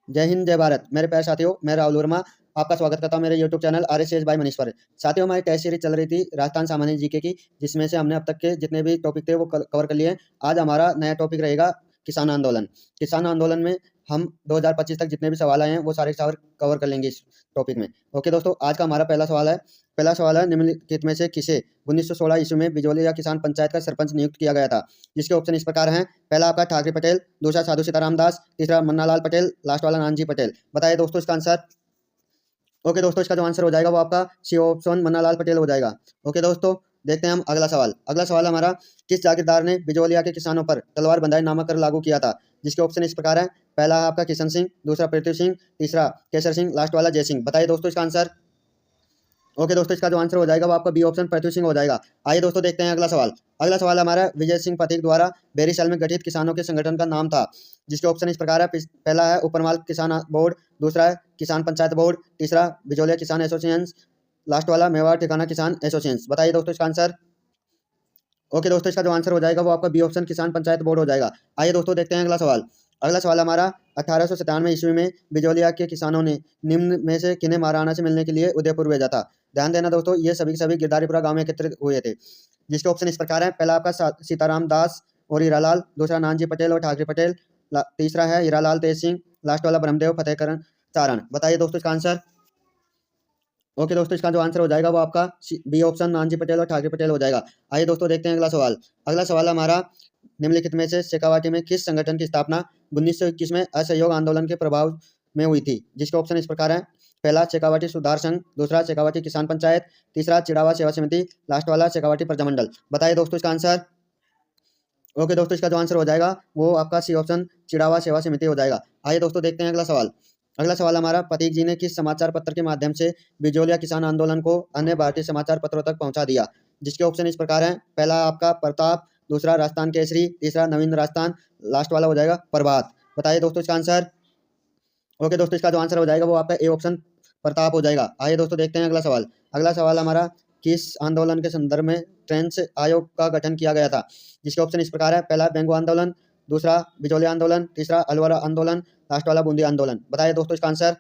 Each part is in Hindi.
जय हिंद जय भारत मेरे प्यारे साथियों, मैं राहुल वर्मा आपका स्वागत करता हूं मेरे YouTube channel RSS by Manish पर। साथियों, हमारी टेस्ट सीरीज चल रही थी राजस्थान सामान्य जीके की, जिसमें से हमने अब तक के जितने भी टॉपिक थे वो कवर कर लिए। आज हमारा नया टॉपिक रहेगा किसान आंदोलन। किसान आंदोलन में हम 2025 तक जितने भी सवाल आए हैं वो सारे सवाल कवर कर लेंगे इस टॉपिक में। ओके दोस्तों, आज का हमारा पहला सवाल है निम्नलिखित में से किसे 1916 ईस्वी में बिजोलिया किसान पंचायत का सरपंच नियुक्त किया गया था। जिसके ऑप्शन इस प्रकार हैं। पहला आपका ठाकरे पटेल, दूसरा साधु सीताराम दास, तीसरा मन्नालाल पटेल, लास्ट वाला नानजी पटेल। बताइए दोस्तों इसका आंसर। ओके दोस्तों, इसका जो आंसर हो जाएगा वो आपका सी ऑप्शन मन्नालाल पटेल हो जाएगा। ओके दोस्तों, देखते हैं हम अगला सवाल हमारा, किस जागीरदार ने बिजोलिया के किसानों पर तलवार बंधाई नामक कर लागू किया था। जिसके ऑप्शन इस प्रकार है। पहला है आपका किशन सिंह, दूसरा पृथ्वी सिंह, तीसरा केसर सिंह, लास्ट वाला जय सिंह। बताइए दोस्तों इसका आंसर। ओके दोस्तों, इसका जो आंसर हो जाएगा वो आपका बी ऑप्शन पृथ्वी सिंह हो जाएगा। आइए दोस्तों देखते हैं अगला सवाल हमारा विजय सिंह पथिक द्वारा बेरीसाल में गठित किसानों के संगठन का नाम था। जिसके ऑप्शन इस प्रकार है। पहला है उपरमाल किसान बोर्ड, दूसरा है किसान पंचायत बोर्ड, तीसरा बिजोलिया किसान एसोसिएशन, लास्ट वाला मेवाड़ ठिकाना किसान एसोसिएशन। बताइए दोस्तों इसका आंसर। ओके दोस्तों, इसका जो आंसर हो जाएगा वो आपका बी ऑप्शन किसान पंचायत बोर्ड हो जाएगा। आइए दोस्तों देखते हैं अगला सवाल हमारा 1897 ईस्वी में बिजोलिया के किसानों ने निम्न में से किन्हें महाराणा से मिलने के लिए उदयपुर भेजा था। ध्यान देना दोस्तों, ये सभी के सभी गिरधारीपुरा गांव में एकत्रित हुए थे। जिसके ऑप्शन इस प्रकार है। पहला आपका सीताराम दास और हीरालाल, दूसरा नानजी पटेल और ठाकरे पटेल, तीसरा है हीरालाल तेज सिंह, लास्ट वाला ब्रह्मदेव फतेहकरण चारण। बताइए दोस्तों इसका आंसर। ओके दोस्तों, इसका जो आंसर हो जाएगा वो आपका बी ऑप्शन नानजी पटेल और ठाकरे पटेल हो जाएगा। आइए दोस्तों देखते हैं अगला सवाल हमारा, निम्नलिखित में से शेखावाटी में किस संगठन की स्थापना 1921 में असहयोग आंदोलन के प्रभाव में हुई थी। जिसके ऑप्शन इस प्रकार है। पहला शेखावाटी सुधार संघ, दूसरा शेखावाटी किसान पंचायत, तीसरा चिड़ावा सेवा समिति, लास्ट वाला शेखावाटी प्रजामंडल। बताइए दोस्तों इसका आंसर। ओके दोस्तों, इसका जो आंसर हो जाएगा वो आपका सी ऑप्शन चिड़ावा सेवा समिति हो जाएगा। आइए दोस्तों देखते हैं अगला सवाल हमारा, प्रतीक जी ने किस समाचार पत्र के माध्यम से बिजोलिया किसान आंदोलन को अन्य भारतीय समाचार पत्रों तक पहुंचा दिया। जिसके ऑप्शन इस प्रकार हैं। पहला आपका प्रताप, दूसरा राजस्थान केसरी, तीसरा नवीन राजस्थान, लास्ट वाला हो जाएगा प्रभात। बताइए दोस्तों इसका आंसर। ओके दोस्तों, इसका जो आंसर हो जाएगा वो आपका ए ऑप्शन प्रताप हो जाएगा। आइए दोस्तों देखते हैं अगला सवाल हमारा, किस आंदोलन के संदर्भ में ट्रेंच आयोग का गठन किया गया था। जिसके ऑप्शन इस प्रकार है। पहला बेंगो आंदोलन, दूसरा बिजोलिया आंदोलन, तीसरा अलवर आंदोलन, लास्ट वाला बूंदी आंदोलन। बताइए दोस्तों इसका आंसर।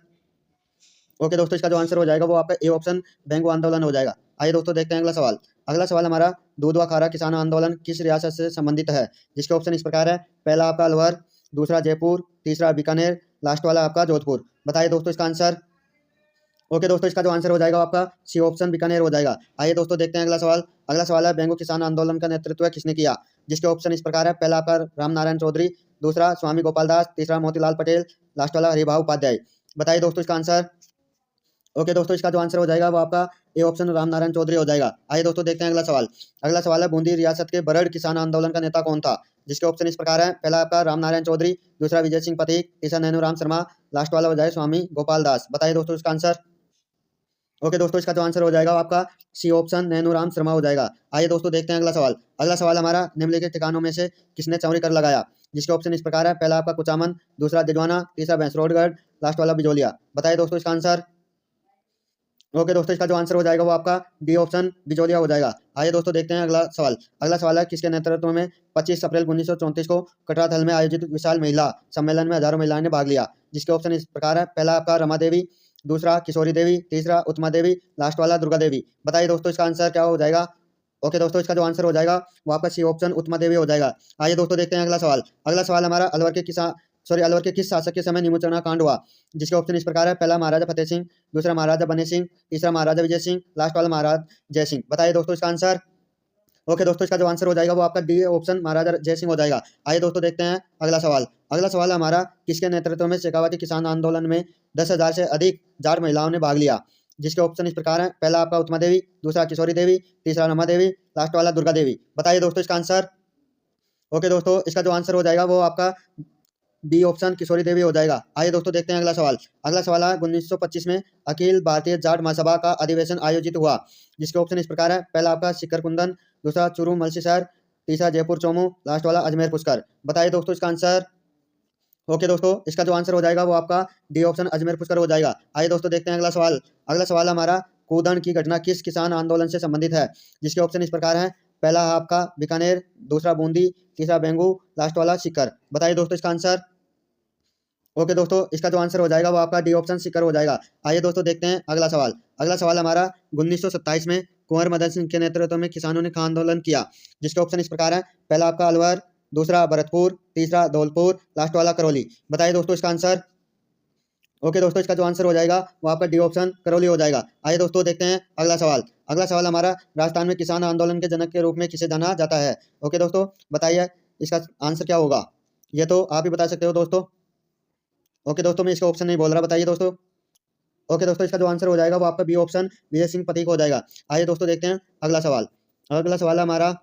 ओके दोस्तों, इसका जो आंसर हो जाएगा वो आपका ए ऑप्शन बेंगो आंदोलन हो जाएगा। आइए दोस्तों देखते हैं अगला सवाल हमारा, दूध व खारा किसान आंदोलन किस रियासत से संबंधित है। जिसके ऑप्शन इस प्रकार है। पहला आपका अलवर, दूसरा जयपुर, तीसरा बीकानेर, लास्ट वाला आपका जोधपुर। बताइए दोस्तों इसका आंसर। ओके दोस्तों, इसका जो आंसर हो जाएगा आपका सी ऑप्शन बीकानेर हो जाएगा। आइए दोस्तों देखते हैं अगला सवाल है, बेंगो किसान आंदोलन का नेतृत्व किसने किया। जिसके ऑप्शन इस प्रकार है। पहला आपका राम नारायण चौधरी, दूसरा स्वामी गोपाल दास, तीसरा मोतीलाल पटेल, लास्ट वाला हरिभाऊ उपाध्याय। बताइए दोस्तों इसका आंसर। ओके दोस्तों, इसका जो आंसर हो जाएगा वो आपका ए ऑप्शन राम नारायण चौधरी हो जाएगा। आइए दोस्तों देखते हैं अगला सवाल है, बूंदी रियासत के बरड़ किसान आंदोलन का नेता कौन था। जिसके ऑप्शन इस प्रकार है। पहला आपका राम नारायण चौधरी, दूसरा विजय सिंह पथिक, तीसरा नैनूराम शर्मा, लास्ट वाला हो जाए स्वामी गोपाल दास। बताइए दोस्तों इसका आंसर। ओके दोस्तों, इसका जो आंसर हो जाएगा वो आपका सी ऑप्शन नैनूराम शर्मा हो जाएगा। आइए दोस्तों देखते हैं अगला सवाल हमारा, निम्नलिखित ठिकानों में से किसने चौरी कर लगाया। जिसके ऑप्शन इस प्रकार है। पहला आपका कुचामन, दूसरा दिजवाना, तीसरा भैंसरोडगढ़, लास्ट वाला बिजोलिया। बताइए दोस्तों इसका आंसर। ओके दोस्तों, इसका जो आंसर हो जाएगा वो आपका डी ऑप्शन बिजोलिया हो जाएगा। आइए दोस्तों देखते हैं अगला सवाल है, किसके नेतृत्व में 25 अप्रैल 1934 को कटराथल में आयोजित विशाल महिला सम्मेलन में हजारों महिलाओं ने भाग लिया। जिसके ऑप्शन इस प्रकार है। पहला आपका रमा देवी, दूसरा किशोरी देवी, तीसरा उत्मा देवी, लास्ट वाला दुर्गा देवी। बताइए दोस्तों इसका आंसर क्या हो जाएगा। ओके दोस्तों, इसका जो आंसर हो जाएगा वो आपका सी ऑप्शन उत्मा देवी हो जाएगा। आइए दोस्तों देखते हैं अगला सवाल हमारा, अलवर के किस शासक के समय निमुचना कांड हुआ। जिसके ऑप्शन इस प्रकार है। पहला महाराजा फतेह सिंह, दूसरा महाराजा बने सिंह, तीसरा महाराजा विजय सिंह, लास्ट वाला महाराज जय सिंह। बताइए दोस्तों इसका आंसर। ओके दोस्तों, इसका जो आंसर हो जाएगा वो आपका डी ऑप्शन महाराजा जय सिंह हो जाएगा। आइए दोस्तों देखते हैं अगला सवाल हमारा, किसके नेतृत्व में शेखावाटी किसान आंदोलन में 10,000 से अधिक जाट महिलाओं ने भाग लिया। जिसके ऑप्शन इस प्रकार है। पहला आपका उत्मा देवी, दूसरा किशोरी देवी, तीसरा रमा देवी, लास्ट वाला दुर्गा देवी। बताइए दोस्तों इसका आंसर। ओके दोस्तों, इसका जो आंसर हो जाएगा वो आपका बी ऑप्शन किशोरी देवी हो जाएगा। आइए दोस्तों देखते हैं अगला सवाल है, 1925 में अखिल भारतीय जाट महासभा का अधिवेशन आयोजित हुआ। जिसके ऑप्शन इस प्रकार है। पहला आपका सिक्कर कुंदन, दूसरा चूरू मलसीसर, तीसरा जयपुर चौमू, लास्ट वाला अजमेर पुष्कर। बताइए दोस्तों इसका आंसर। ओके दोस्तों, इसका जो आंसर हो जाएगा वो आपका डी ऑप्शन अजमेर पुष्कर हो जाएगा। आइए दोस्तों देखते हैं अगला सवाल हमारा, कूदन की घटना किस किसान आंदोलन से संबंधित है। जिसके ऑप्शन इस प्रकार है। पहला आपका बीकानेर, दूसरा बूंदी, तीसरा बेंगू, लास्ट वाला सीकर। बताइए दोस्तों इसका आंसर। ओके दोस्तों, इसका जो आंसर हो जाएगा वो आपका डी ऑप्शन सीकर हो जाएगा। आइए दोस्तों देखते हैं अगला सवाल। अगला सवाल हमारा 1927 में कुंवर मदन सिंह के नेतृत्व में किसानों ने खान आंदोलन किया, जिसके ऑप्शन इस प्रकार है। पहला आपका अलवर, दूसरा भरतपुर, तीसरा धौलपुर, लास्ट वाला करौली। बताइए दोस्तों इसका आंसर। ओके दोस्तों, इसका जो आंसर हो जाएगा वो आपका डी ऑप्शन करौली हो जाएगा। आइए दोस्तों देखते हैं अगला सवाल। अगला सवाल हमारा राजस्थान में किसान आंदोलन के जनक के रूप में किसे जाना जाता है। ओके दोस्तों, बताइए इसका आंसर क्या होगा। ये तो आप ही बता सकते हो दोस्तों। ओके दोस्तों, मैं इसका ऑप्शन नहीं बोल रहा, बताइए दोस्तों। ओके दोस्तों, इसका जो आंसर हो जाएगा वो आपका बी ऑप्शन विजय सिंह पथिक हो जाएगा। आइए दोस्तों देखते हैं अगला सवाल। अगला सवाल हमारा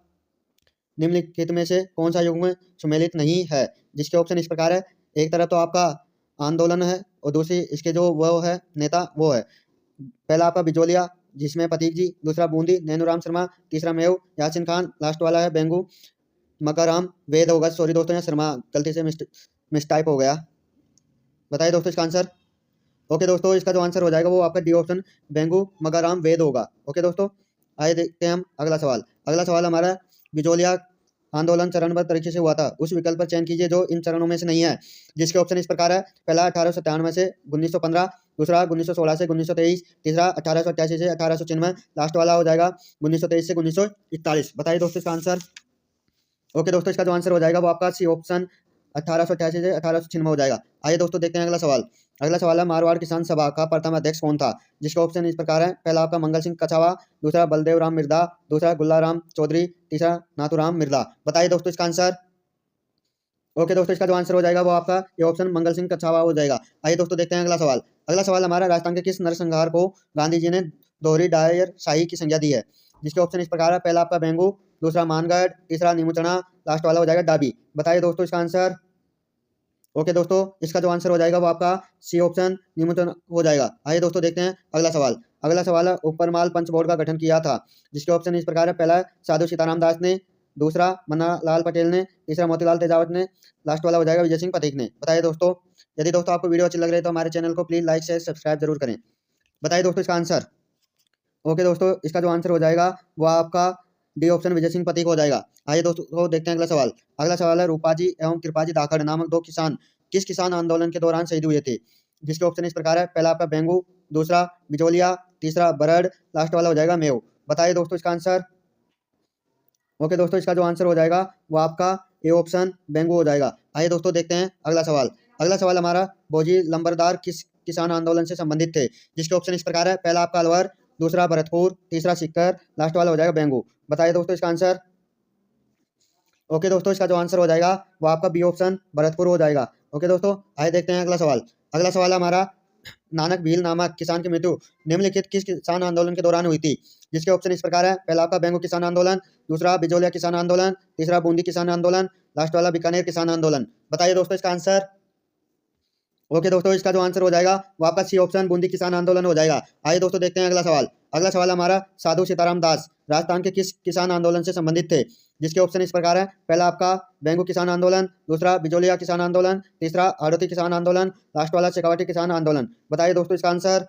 निम्नलिखित में से कौन सा युग्म सुमेलित नहीं है, जिसके ऑप्शन इस प्रकार है। एक तरफ तो आपका आंदोलन है और दूसरी इसके जो वो है नेता वो है। पहला आपका बिजोलिया जिसमें पथिक जी, दूसरा बूंदी नैनूराम शर्मा, तीसरा मेव यासिन खान, लास्ट वाला है बेंगू मकाराम वेद होगा। सॉरी दोस्तों, यहाँ शर्मा गलती से मिसटाइप हो गया। बताइए दोस्तों इसका आंसर। ओके दोस्तों, इसका जो आंसर हो जाएगा वो आपका डी ऑप्शन बेंगू मगाराम वेद होगा। ओके दोस्तों, आइए देखते हैं हम अगला सवाल। अगला सवाल हमारा बिजोलिया आंदोलन चरणबद्ध तरीके से हुआ था, उस विकल्प पर चयन कीजिए जो इन चरणों में से नहीं है, जिसके ऑप्शन इस प्रकार है। पहला 1897 से 1915, दूसरा 1916 से 1923, तीसरा 1888 से 1896, लास्ट वाला हो जाएगा 1923 से 1941। बताइए दोस्तों इसका आंसर। ओके दोस्तों, इसका जो आंसर हो जाएगा वो आपका सी ऑप्शन 1888 से 1896 हो जाएगा। आइए दोस्तों देखते हैं अगला सवाल। अगला सवाल है मारवाड़ किसान सभा का प्रथम अध्यक्ष कौन था, जिसका ऑप्शन इस प्रकार है। पहला आपका मंगल सिंह कछावा, दूसरा बलदेव राम मिर्दा, दूसरा गुल्लाराम चौधरी, तीसरा नाथूराम मिर्दा। बताइए दोस्तों इसका आंसर। ओके दोस्तों, इसका जो आंसर हो जाएगा वो आपका ये ऑप्शन मंगल सिंह कछावा हो जाएगा। आइए दोस्तों देखते हैं अगला सवाल। अगला सवाल हमारा राजस्थान के किस नरसंहार को गांधी जी ने दोहरी डायर शाही की संज्ञा दी है, जिसके ऑप्शन इस प्रकार है। पहला आपका बेंगू, दूसरा मानगढ़, तीसरा नीमूचना, लास्ट वाला हो जाएगा डाबी। बताइए दोस्तों इसका आंसर। ओके दोस्तों, इसका जो आंसर हो जाएगा वो आपका सी ऑप्शन न्यूनतम हो जाएगा। आइए दोस्तों देखते हैं अगला सवाल। अगला सवाल है उपरमाल पंच बोर्ड का गठन किया था, जिसके ऑप्शन इस प्रकार है। पहला साधु सीताराम दास ने, दूसरा मन्ना लाल पटेल ने, तीसरा मोतीलाल तेजावत ने, लास्ट वाला हो जाएगा विजय सिंह पथिक ने। बताइए दोस्तों। यदि दोस्तों आपको वीडियो अच्छी लग रही है तो हमारे चैनल को प्लीज़ लाइक शेयर सब्सक्राइब जरूर करें। बताइए दोस्तों इसका आंसर। ओके दोस्तों, इसका जो आंसर हो जाएगा वो आपका डी ऑप्शन विजय सिंह पथिक हो जाएगा। आइए दोस्तों देखते हैं अगला सवाल। अगला सवाल है रूपाजी एवं कृपाजी धाकड़ नामक दो किसान किस किसान आंदोलन के दौरान शहीद हुए थे, जिसके ऑप्शन इस प्रकार है। पहला आपका बेंगू, दूसरा बिजोलिया, तीसरा बरड़, लास्ट वाला हो जाएगा मेव। बताइए दोस्तों इसका आंसर। ओके दोस्तों, इसका जो आंसर हो जाएगा वो आपका ए ऑप्शन बेंगू हो जाएगा। आइए दोस्तों देखते हैं अगला सवाल। अगला सवाल हमारा बोजी लंबरदार किस किसान आंदोलन से संबंधित थे, जिसके ऑप्शन इस प्रकार है। पहला आपका अलवर, दूसरा भरतपुर, तीसरा सीकर, लास्ट वाला हो जाएगा बेंगू। बताइए दोस्तों इसका आंसर। ओके दोस्तों, इसका जो आंसर हो जाएगा वो आपका बी ऑप्शन भरतपुर हो जाएगा। ओके दोस्तों, आइए देखते हैं अगला सवाल। अगला सवाल हमारा नानक भील नामक किसान की मृत्यु निम्नलिखित किस किसान आंदोलन के दौरान हुई थी, जिसके ऑप्शन इस प्रकार है। पहला आपका बेंगू किसान आंदोलन, दूसरा बिजोलिया किसान आंदोलन, तीसरा बूंदी किसान आंदोलन, लास्ट वाला बीकानेर किसान आंदोलन। बताइए दोस्तों इसका आंसर। ओके दोस्तों, इसका जो आंसर हो जाएगा वो आपका सी ऑप्शन बूंदी किसान आंदोलन हो जाएगा। आइए दोस्तों देखते हैं अगला सवाल। अगला सवाल हमारा साधु सीताराम दास राजस्थान के किस किसान आंदोलन से संबंधित थे, जिसके ऑप्शन इस प्रकार है। पहला आपका बेंगू किसान आंदोलन, दूसरा बिजोलिया किसान आंदोलन, तीसरा आड़ोती किसान आंदोलन, लास्ट वाला शेखावटी किसान आंदोलन। बताइए दोस्तों इसका आंसर।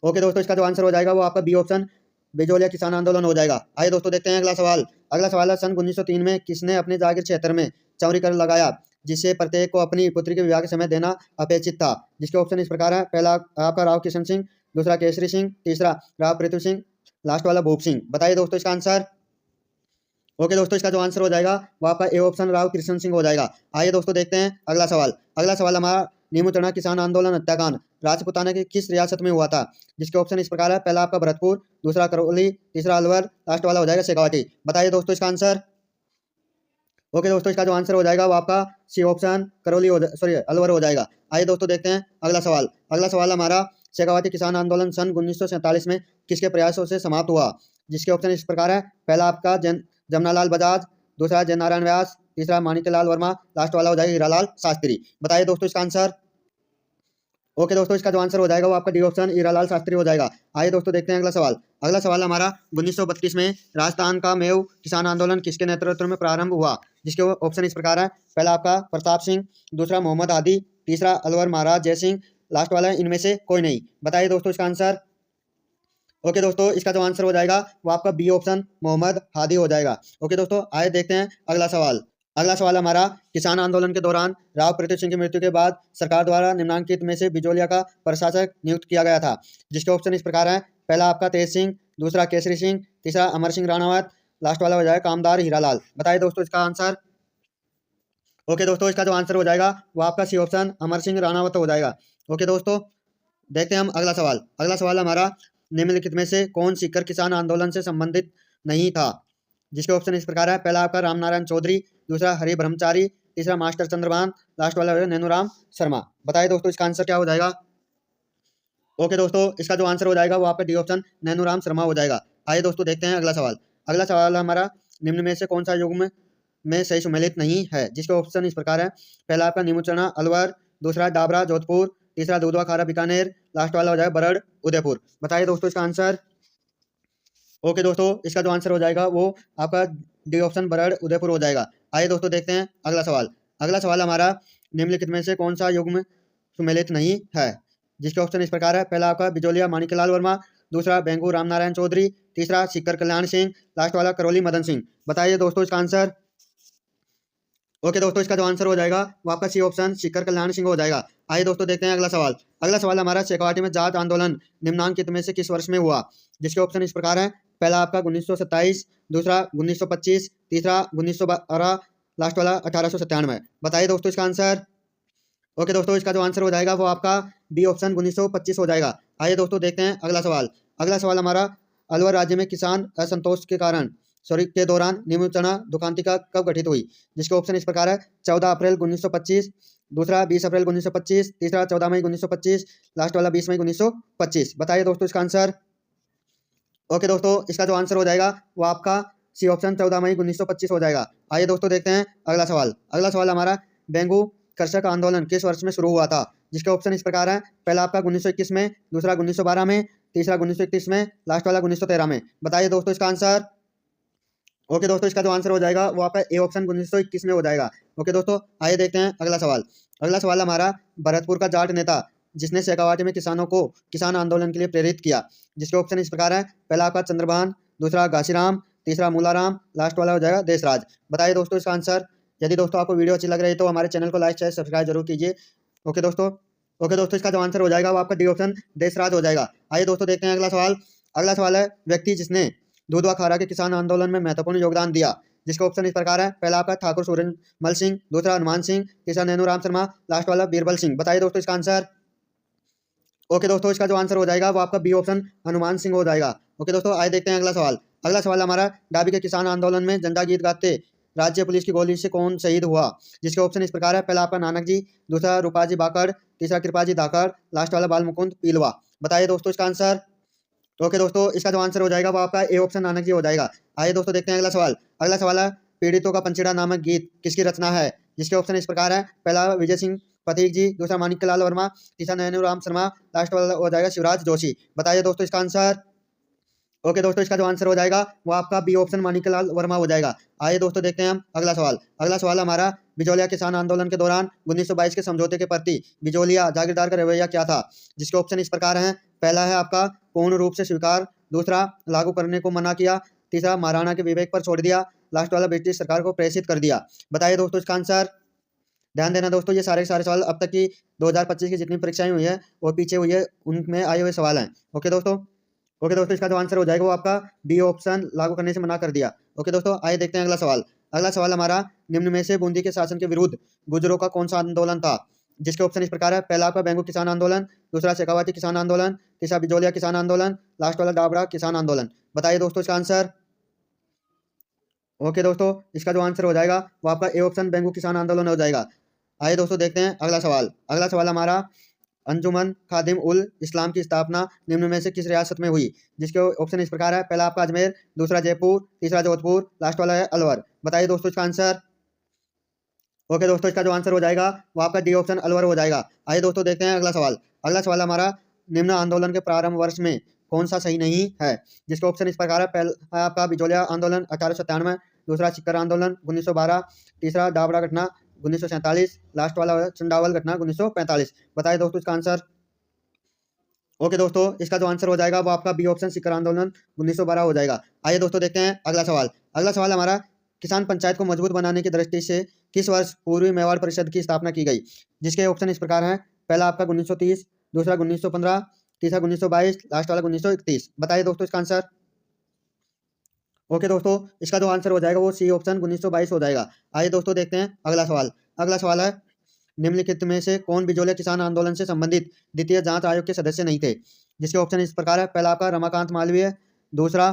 ओके दोस्तों, इसका जो आंसर हो जाएगा वो आपका बी ऑप्शन बिजोलिया किसान आंदोलन हो जाएगा। आइए दोस्तों देखते हैं अगला सवाल। अगला सवाल है सन 1903 में किसने अपने जागीर क्षेत्र में चौरी कर लगाया, जिससे प्रत्येक को अपनी पुत्री के विवाह के समय देना अपेक्षित था, जिसके ऑप्शन इस प्रकार है। पहला आपका राव किशन सिंह, दूसरा केसरी सिंह, तीसरा राव पृथ्वी सिंह, लास्ट वाला भूप सिंह। बताइए दोस्तों इसका आंसर। ओके दोस्तों, इसका जो आंसर हो जाएगा वो आपका ए ऑप्शन राव कृष्ण सिंह हो जाएगा। आइए दोस्तों देखते हैं अगला सवाल। अगला सवाल हमारा नीमूचना किसान आंदोलन हत्याकांड राजपुताना की किस रियासत में हुआ था, जिसके ऑप्शन इस प्रकार है। पहला आपका भरतपुर, दूसरा करौली, तीसरा अलवर, लास्ट वाला हो जाएगा शेखावाटी। बताइए दोस्तों इसका आंसर। ओके दोस्तों, इसका जो आंसर हो जाएगा वो आपका सी ऑप्शन करौली हो सॉरी अलवर हो जाएगा। आइए दोस्तों देखते हैं अगला सवाल। अगला सवाल हमारा शेखावाटी किसान आंदोलन सन 1947 में किसके प्रयासों से समाप्त हुआ, जिसके ऑप्शन इस प्रकार है। पहला आपका जमनालाल बजाज, दूसरा जयनारायण व्यास, तीसरा माणिक्यलाल वर्मा, लास्ट वाला हो जाएगा हीरालाल शास्त्री। बताइए दोस्तों इसका आंसर। ओके दोस्तों, इसका जो आंसर हो जाएगा वो आपका डी ऑप्शन हीरालाल शास्त्री हो जाएगा। आइए दोस्तों देखते हैं अगला सवाल। अगला सवाल हमारा 1932 में राजस्थान का मेव किसान आंदोलन किसके नेतृत्व में प्रारंभ हुआ, जिसके ऑप्शन इस प्रकार है। पहला आपका प्रताप सिंह, दूसरा मोहम्मद आदि, तीसरा अलवर महाराज जय सिंह, लास्ट वाला इनमें से कोई नहीं। बताइए दोस्तों इसका आंसर। ओके दोस्तों, इसका जो आंसर हो जाएगा वो आपका बी ऑप्शन मोहम्मद हादी हो जाएगा। ओके दोस्तों, आइए देखते हैं अगला सवाल। अगला सवाल हमारा, किसान आंदोलन के दौरान राव पृथ्वी सिंह की मृत्यु के बाद सरकार द्वारा निम्नांकित में से बिजोलिया का प्रशासक नियुक्त किया गया था, जिसके ऑप्शन इस प्रकार हैं। पहला आपका तेज सिंह, दूसरा केसरी सिंह, तीसरा अमर सिंह राणावत, लास्ट वाला हो जाएगा कामदार हीरालाल। बताइए दोस्तों इसका आंसर। ओके दोस्तों, इसका जो आंसर हो जाएगा वो आपका सी ऑप्शन अमर सिंह राणावत हो जाएगा। ओके दोस्तों, देखते हैं हम अगला सवाल। अगला सवाल हमारा, निम्नलिखित में से कौन सीकर किसान आंदोलन से संबंधित नहीं था, जिसके ऑप्शन इस प्रकार है। पहला आपका रामनारायण चौधरी, दूसरा हरि ब्रह्मचारी, तीसरा मास्टर चंद्रभान, लास्ट वाला नैनूराम शर्मा। बताइए दोस्तों इसका आंसर क्या हो जाएगा। ओके दोस्तों, इसका जो आंसर हो जाएगा वो आपका डी ऑप्शन नैनूराम शर्मा हो जाएगा। आइए दोस्तों देखते हैं अगला सवाल। अगला सवाल हमारा, निम्न में से कौन सा युग्म में सही सुमेलित नहीं है, जिसके ऑप्शन इस प्रकार है। पहला आपका नीमूचना अलवर, दूसरा डाबरा जोधपुर, तीसरा दूधवा खारा बीकानेर, लास्ट वाला हो जाएगा बरड़ उदयपुर। बताइए दोस्तों इसका आंसर। ओके दोस्तों, इसका जो आंसर हो जाएगा वो आपका डी ऑप्शन बरड़ उदयपुर हो जाएगा। आइए दोस्तों देखते हैं अगला सवाल। अगला सवाल हमारा, निम्नलिखित में से कौन सा युग्म सुमेलित नहीं है, जिसके ऑप्शन इस प्रकार है। पहला आपका बिजोलिया माणिक्यलाल वर्मा, दूसरा बेंगू रामनारायण चौधरी, तीसरा सीकर कल्याण सिंह, लास्ट वाला करौली मदन सिंह। बताइए दोस्तों इसका आंसर। ओके दोस्तों, इसका जो आंसर हो जाएगा वो आपका सी ऑप्शन सीकर कल्याण सिंह हो जाएगा। आइए दोस्तों देखते हैं अगला सवाल। अगला सवाल हमारा, शेखावाटी में जाट आंदोलन निम्नांकित में से किस वर्ष में हुआ, जिसके ऑप्शन इस प्रकार है। पहला आपका 1927, दूसरा 1925, तीसरा 1912, लास्ट वाला 1897। बताइए दोस्तों इसका आंसर। ओके दोस्तों, इसका जो आंसर हो जाएगा वो आपका बी ऑप्शन 1925 हो जाएगा। आइए दोस्तों देखते हैं अगला सवाल। अगला सवाल हमारा, अलवर राज्य में किसान असंतोष के दौरान निम्नचना दुखांतिका कब गठित हुई, जिसके ऑप्शन इस प्रकार है। 14 अप्रैल 1925, दूसरा 20 अप्रैल 1925, तीसरा 14 मई 1925, लास्ट वाला 20 मई 1925। बताइए दोस्तों इसका आंसर। ओके दोस्तों, इसका जो आंसर हो जाएगा वो आपका सी ऑप्शन 14 मई 1925 हो जाएगा। आइए दोस्तों देखते हैं अगला सवाल। अगला सवाल हमारा, बेंगू कृषक आंदोलन किस वर्ष में शुरू हुआ था, जिसके ऑप्शन इस प्रकार है। पहला आपका 1921 में, दूसरा 1912 में, तीसरा 1931 में, लास्ट वाला 1913 में। बताइए दोस्तों इसका आंसर। ओके दोस्तों, इसका जो आंसर हो जाएगा वो आपका ए ऑप्शन 1921 में हो जाएगा। ओके दोस्तों, आइए देखते हैं अगला सवाल। अगला सवाल हमारा, भरतपुर का जाट नेता जिसने शेखावाटी में किसानों को किसान आंदोलन के लिए प्रेरित किया, जिसके ऑप्शन इस प्रकार है। पहला आपका चंद्रभान, दूसरा घासीराम, तीसरा मूलाराम, लास्ट वाला हो जाएगा देशराज। बताइए दोस्तों इसका आंसर। यदि दोस्तों आपको वीडियो अच्छी लग रही है तो हमारे चैनल को लाइक शेयर सब्सक्राइब जरूर कीजिए। ओके दोस्तों। ओके दोस्तों, इसका जो आंसर हो जाएगा वो आपका डी ऑप्शन देशराज हो जाएगा। आइए दोस्तों देखते हैं अगला सवाल। अगला सवाल है, व्यक्ति जिसने दूधवा खारा के किसान आंदोलन में महत्वपूर्ण योगदान दिया, जिसका ऑप्शन इस प्रकार है। पहला आपका ठाकुर सूरजमल सिंह, दूसरा हनुमान सिंह, तीसरा नैनूराम शर्मा, लास्ट वाला बीरबल सिंह। बताइए दोस्तों इसका आंसर। ओके दोस्तों, इसका जो आंसर हो जाएगा वो आपका बी ऑप्शन हनुमान सिंह हो जाएगा। ओके दोस्तों, आइए देखते हैं अगला सवाल। अगला सवाल हमारा, डाबी के किसान आंदोलन में झंडा गीत गाते राज्य पुलिस की गोली से कौन शहीद हुआ, जिसके ऑप्शन इस प्रकार है। पहला आपका नानक जी, दूसरा रूपाजी बाकड़, तीसरा कृपाजी धाकड़, लास्ट वाला बाल मुकुंद पीलवा। बताइए दोस्तों इसका आंसर। ओके दोस्तों, इसका जो आंसर हो जाएगा वो आपका ए ऑप्शन नानक जी हो जाएगा। आइए दोस्तों देखते हैं अगला सवाल। अगला सवाल है, पीड़ितों का पंचेड़ा नामक गीत किसकी रचना है, जिसके ऑप्शन इस प्रकार है। पहला विजय सिंह पथिक जी, दूसरा माणिक्यलाल वर्मा, तीसरा नैनूराम शर्मा, लास्ट वाला हो जाएगा शिवराज जोशी। बताइए दोस्तों इसका आंसर। ओके दोस्तों, इसका जो आंसर हो जाएगा वो आपका बी ऑप्शन माणिक्यलाल वर्मा हो जाएगा। आइए दोस्तों देखते हैं हम अगला सवाल। अगला सवाल हमारा, बिजोलिया किसान आंदोलन के दौरान 1922 के समझौते के प्रति बिजोलिया जागीरदार का रवैया क्या था, जिसके ऑप्शन इस प्रकार हैं। पहला है आपका पूर्ण रूप से स्वीकार, दूसरा लागू करने को मना किया, तीसरा महाराणा के विवेक पर छोड़ दिया, लास्ट वाला ब्रिटिश सरकार को प्रेषित कर दिया। बताइए दोस्तों इसका आंसर। ध्यान देना दोस्तों, ये सारे के सारे सवाल अब तक की 2025 की जितनी परीक्षाएं हुई है वो पीछे हुई है उनमें आए हुए सवाल हैं। ओके दोस्तों। ओके दोस्तों, इसका जो आंसर हो जाएगा वो आपका बी ऑप्शन लागू करने से मना कर दिया। ओके दोस्तों, आइए देखते हैं अगला सवाल। अगला सवाल हमारा, निम्न में से बूंदी के शासन के विरुद्ध गुर्जरों का कौन सा आंदोलन था, जिसके ऑप्शन इस प्रकार है। पहला आपका बेंगू किसान आंदोलन, दूसरा शेखावाटी किसान आंदोलन, तीसरा बिजोलिया किसान आंदोलन, लास्ट वाला डाबरा किसान आंदोलन। बताइए दोस्तों इसका आंसर। ओके दोस्तों, इसका जो आंसर हो जाएगा वो आपका ए ऑप्शन बेंगू किसान आंदोलन हो जाएगा। आइए दोस्तों देखते हैं अगला सवाल। अगला सवाल हमारा, अंजुमन खादिम उल इस्लाम की स्थापना निम्न में से किस रियासत में हुई, जिसके ऑप्शन इस प्रकार है। पहला आपका अजमेर, दूसरा जयपुर, तीसरा जोधपुर, लास्ट वाला है अलवर। बताइए दोस्तों इसका आंसर। ओके दोस्तों, इसका जो आंसर हो जाएगा वो आपका डी ऑप्शन अलवर हो जाएगा। आइए दोस्तों देखते हैं अगला सवाल। अगला सवाल हमारा, निम्न आंदोलन के प्रारंभ वर्ष में कौन सा सही नहीं है, जिसके ऑप्शन इस प्रकार है। पहला आपका बिजोलिया आंदोलन 1897, दूसरा सिक्कर आंदोलन 1912, तीसरा डाबरा घटना 1947, लास्ट वाला चंडावल घटना 1945। बताइए दोस्तों इसका आंसर। ओके दोस्तों, इसका जो आंसर हो जाएगा वो आपका बी ऑप्शन सिक्कर आंदोलन 1912 हो जाएगा। आइए दोस्तों देखते हैं अगला सवाल। अगला सवाल हमारा, किसान पंचायत को मजबूत बनाने की दृष्टि से किस वर्ष पूर्वी मेवाड़ परिषद की स्थापना की गई? जिसके ऑप्शन इस प्रकार हैं। पहला आपका 1930, दूसरा 1915, तीसरा 1922, लास्ट वाला 1931। बताइए दोस्तों इसका आंसर। ओके दोस्तों, इसका जो आंसर हो जाएगा वो सी ऑप्शन 1922 हो जाएगा। आइए दोस्तों देखते हैं अगला सवाल। अगला सवाल है, निम्नलिखित में से कौन बिजोलिया किसान आंदोलन से संबंधित द्वितीय जांच आयोग के सदस्य नहीं थे? जिसके ऑप्शन इस प्रकार है। पहला आपका रमाकांत मालवीय, दूसरा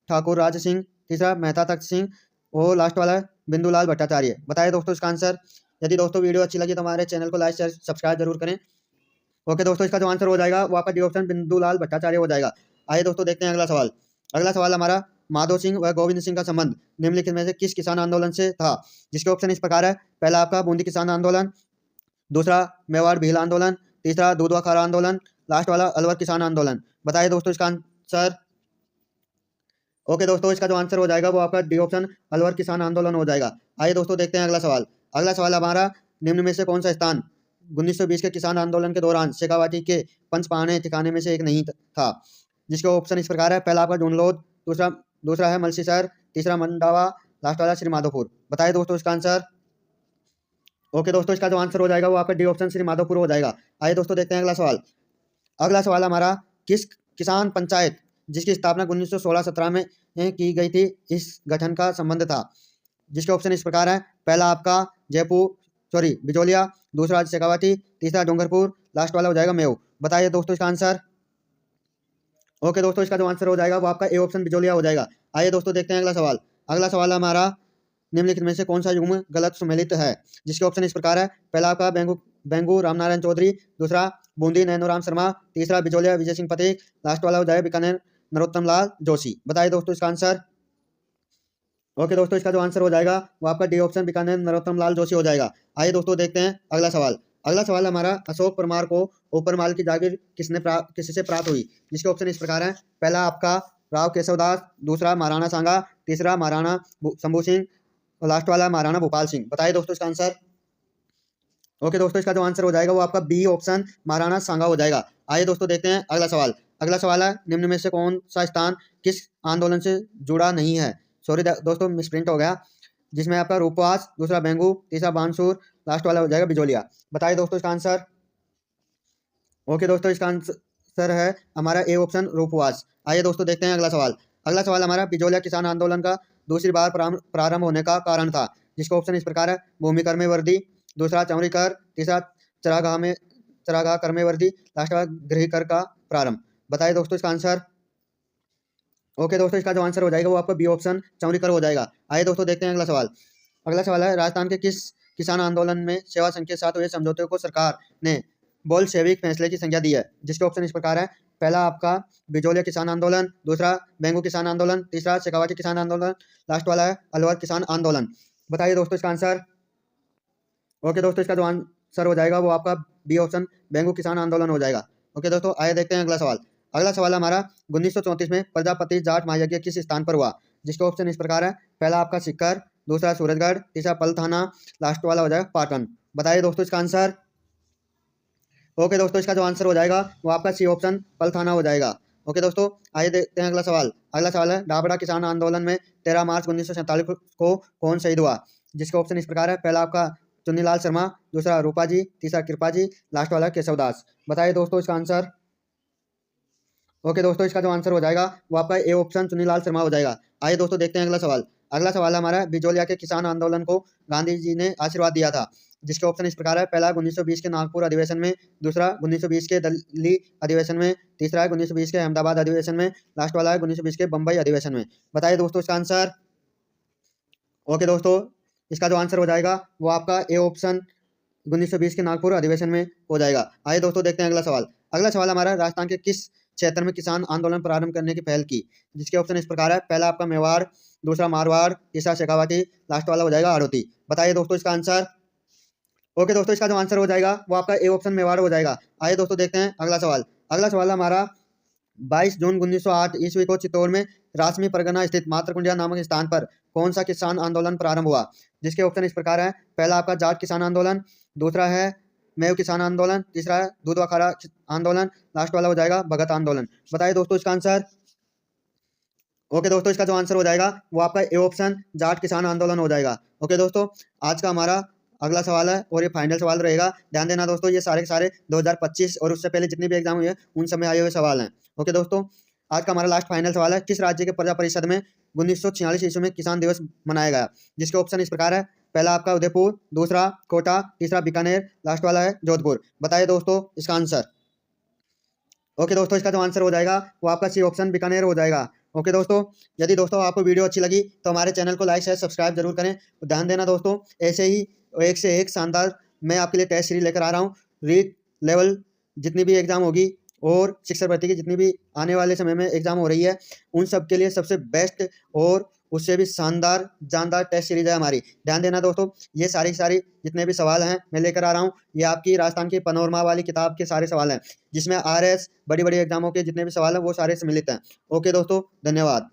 ठाकुर राज सिंह, तीसरा मेहता तख्त सिंह और लास्ट वाला है बिंदुलाल भट्टाचार्य। बताइए दोस्तों इसका आंसर। यदि दोस्तों वीडियो अच्छी लगी तो हमारे चैनल को लाइक शेयर सब्सक्राइब जरूर करें। ओके दोस्तों, इसका जो आंसर हो जाएगा वो आपका डी ऑप्शन बिंदुलाल भट्टाचार्य हो जाएगा। आइए दोस्तों देखते हैं अगला सवाल। अगला सवाल हमारा, माधो सिंह व गोविंद सिंह का संबंध निम्नलिखित में से किस किसान आंदोलन से था? जिसके ऑप्शन इस प्रकार है। पहला आपका बूंदी किसान आंदोलन, दूसरा मेवाड़ भील आंदोलन, तीसरा दूधवा खारा आंदोलन, लास्ट वाला अलवर किसान आंदोलन। बताइए दोस्तों इसका आंसर। ओके दोस्तों, इसका जो आंसर हो जाएगा वो आपका डी ऑप्शन अलवर किसान आंदोलन हो जाएगा। आइए दोस्तों देखते हैं अगला सवाल। अगला सवाल हमारा, निम्न में से कौन सा स्थान 1920 के किसान आंदोलन के दौरान शेखावाटी के पंचपाने ठिकाने में से एक नहीं था? जिसके ऑप्शन इस प्रकार है। पहला आपका ढूंढलोद, दूसरा दूसरा है मलसीसर, तीसरा मंडावा, लास्ट वाला श्री माधोपुर। बताइए दोस्तों इसका आंसर। ओके दोस्तों, इसका जो आंसर हो जाएगा वो आपका डी ऑप्शन श्री माधोपुर हो जाएगा। आइए दोस्तों देखते हैं अगला सवाल। अगला सवाल हमारा, किस किसान पंचायत जिसकी स्थापना 1916-17 में की गई थी इस गठन का संबंध था? जिसके ऑप्शन इस प्रकार है। पहला आपका बिजोलिया, दूसरा शेखावाटी, तीसरा डूंगरपुर, लास्ट वाला हो जाएगा मेव। बताइए दोस्तों इसका आंसर। ओके दोस्तों, इसका जो आंसर हो जाएगा वो आपका ए ऑप्शन बिजोलिया हो जाएगा। आइए दोस्तों देखते हैं अगला सवाल। अगला सवाल हमारा, निम्नलिखित में से कौन सा युग्म गलत सुमेलित है? जिसके ऑप्शन इस प्रकार है। पहला आपका बेंगू रामनारायण चौधरी, दूसरा बूंदी नैनोराम शर्मा, तीसरा बिजोलिया विजय सिंह पटेल, लास्ट वाला हो जाएगा बीकानेर नरोत्तम लाल जोशी। बताइए दोस्तों इसका आंसर। ओके दोस्तों, इसका जो आंसर हो जाएगा वो आपका डी ऑप्शन बीकानेर नरोत्तम लाल जोशी हो जाएगा। आइए दोस्तों देखते हैं अगला सवाल। अगला सवाल हमारा, अशोक परमार को ऊपर माल की जागीर किससे प्राप्त हुई? जिसके ऑप्शन इस प्रकार है। पहला आपका राव केशवदास, दूसरा महाराणा सांगा, तीसरा महाराणा शंभू सिंह और लास्ट वाला महाराणा भोपाल सिंह। बताइए दोस्तों इसका आंसर। ओके दोस्तों, इसका जो आंसर हो जाएगा वो आपका बी ऑप्शन महाराणा सांगा हो जाएगा। आइए दोस्तों देखते हैं अगला सवाल। अगला सवाल है, निम्न में से कौन सा स्थान किस आंदोलन से जुड़ा नहीं है? सॉरी दोस्तों, मिसप्रिंट हो गया। जिसमें आपका रूपवास, दूसरा बेंगू, तीसरा बानसूर, लास्ट वाला हो जाएगा बिजोलिया। बताइए दोस्तों इसका आंसर। ओके दोस्तों, इसका आंसर है हमारा ए ऑप्शन रूपवास। आइए दोस्तों देखते हैं अगला सवाल। अगला सवाल हमारा, बिजोलिया किसान आंदोलन का दूसरी बार प्रारंभ होने का कारण था? जिसका ऑप्शन इस प्रकार है। भूमि कर में वृद्धि, दूसरा चमड़ी कर, तीसरा चरागाह कर में वृद्धि, लास्ट वाला गृह कर का प्रारंभ। बताइए दोस्तों इसका आंसर। ओके दोस्तों, इसका जो आंसर हो जाएगा वो आपका बी ऑप्शन चमड़ी कर हो जाएगा। आइए दोस्तों देखते हैं अगला सवाल। अगला सवाल है, राजस्थान के किस किसान आंदोलन में सेवा संघ के साथ हुए समझौते को सरकार ने बोल्शेविक फैसले की संज्ञा दी है? जिसके ऑप्शन इस प्रकार है। पहला आपका बिजोलिया किसान आंदोलन, दूसरा बेंगू किसान आंदोलन, तीसरा शेखावाटी किसान आंदोलन, लास्ट वाला है अलवर किसान आंदोलन। बताइए दोस्तों इसका आंसर। ओके दोस्तों, इसका जो आंसर हो जाएगा वो आपका बी ऑप्शन बेंगू किसान आंदोलन हो जाएगा। ओके दोस्तों, आइए देखते हैं अगला सवाल। अगला सवाल हमारा, 1934 में प्रजापति जाट महायज्ञ किस स्थान पर हुआ? जिसके ऑप्शन इस प्रकार है। पहला आपका सिक्कर, दूसरा सूरजगढ़, तीसरा पलथाना, लास्ट वाला हो जाएगा पाटन। बताइए दोस्तों इसका आंसर। ओके दोस्तों, इसका जो आंसर हो जाएगा वो आपका सी ऑप्शन पलथाना हो जाएगा। ओके दोस्तों, आइए देखते हैं अगला सवाल। अगला सवाल है, डाबड़ा किसान आंदोलन में 13 मार्च 1947 को कौन शहीद हुआ? जिसके ऑप्शन इस प्रकार है। पहला आपका चुन्नीलाल शर्मा, दूसरा रूपा जी, तीसरा कृपा जी, लास्ट वाला केशवदास। बताइए दोस्तों इसका आंसर। ओके दोस्तों, इसका जो आंसर हो जाएगा वो आपका ए ऑप्शन चुन्नीलाल शर्मा हो जाएगा। आइए दोस्तों देखते हैं अगला सवाल। अगला सवाल हमारा, बिजोलिया के किसान आंदोलन को गांधी जी ने आशीर्वाद दिया था? जिसके ऑप्शन इस प्रकार है। पहला 1920 के नागपुर अधिवेशन में, दूसरा 1920 के दिल्ली अधिवेशन में, तीसरा 1920 के अहमदाबाद अधिवेशन में, लास्ट वाला है 1920 के बम्बई अधिवेशन में। बताइए दोस्तों इसका आंसर। ओके दोस्तों, इसका जो आंसर हो जाएगा वो आपका ए ऑप्शन 1920 के नागपुर अधिवेशन में हो जाएगा। आइए दोस्तों देखते हैं अगला सवाल। अगला सवाल हमारा, राजस्थान के किस क्षेत्र में किसान आंदोलन प्रारंभ करने की पहल की? जिसके ऑप्शन इस प्रकार है। पहला आपका मेवाड़, दूसरा मारवाड़, तीसरा शेखावाटी, लास्ट वाला हो जाएगा आड़ोती। बताइए दोस्तों इसका आंसर। ओके दोस्तों, इसका जो आंसर हो जाएगा वो आपका ए ऑप्शन मेवाड़ हो जाएगा। आइए दोस्तों देखते हैं अगला सवाल। अगला सवाल हमारा, 22 जून 1908 ईस्वी को चित्तौड़ में रासमी परगना स्थित मातृकुंडिया नामक स्थान पर कौन सा किसान आंदोलन प्रारंभ हुआ? जिसके ऑप्शन इस प्रकार है। पहला आपका जाट किसान आंदोलन, दूसरा है मेव किसान आंदोलन, तीसरा है दूधवा खारा आंदोलन, लास्ट वाला हो जाएगा भगत आंदोलन। बताइए दोस्तों इसका आंसर। ओके दोस्तों, इसका जो आंसर हो जाएगा वो आपका ए ऑप्शन जाट किसान आंदोलन हो जाएगा। ओके दोस्तों, आज का हमारा अगला सवाल है और ये फाइनल सवाल रहेगा। ध्यान देना दोस्तों, ये सारे के सारे 2025 और उससे पहले जितनी भी एग्जाम हुई है उन सब में आए हुए सवाल हैं। ओके दोस्तों, आज का हमारा लास्ट फाइनल सवाल है, किस राज्य के प्रजा परिषद में 1946 ईस्वी में किसान दिवस मनाया गया? जिसके ऑप्शन इस प्रकार है, पहला आपका उदयपुर, दूसरा कोटा, तीसरा बीकानेर, लास्ट वाला है जोधपुर। बताइए दोस्तों इसका आंसर। ओके दोस्तों, इसका जो आंसर हो जाएगा वो आपका सी ऑप्शन बीकानेर हो जाएगा। ओके दोस्तों, यदि दोस्तों आपको वीडियो अच्छी लगी तो हमारे चैनल को लाइक शेयर सब्सक्राइब जरूर करें। ध्यान देना दोस्तों, ऐसे ही एक से एक शानदार मैं आपके लिए टेस्ट सीरीज लेकर आ रहा हूँ। रीट लेवल जितनी भी एग्जाम होगी और शिक्षक भर्ती की जितनी भी आने वाले समय में एग्जाम हो रही है, उन सब के लिए सबसे बेस्ट और उससे भी शानदार जानदार टेस्ट सीरीज है हमारी। ध्यान देना दोस्तों, ये सारी की सारी जितने भी सवाल हैं मैं लेकर आ रहा हूँ, ये आपकी राजस्थान की पनोरमा वाली किताब के सारे सवाल हैं, जिसमें आरएस बड़ी बड़ी एग्जामों के जितने भी सवाल हैं वो सारे सम्मिलित हैं। ओके दोस्तों, धन्यवाद।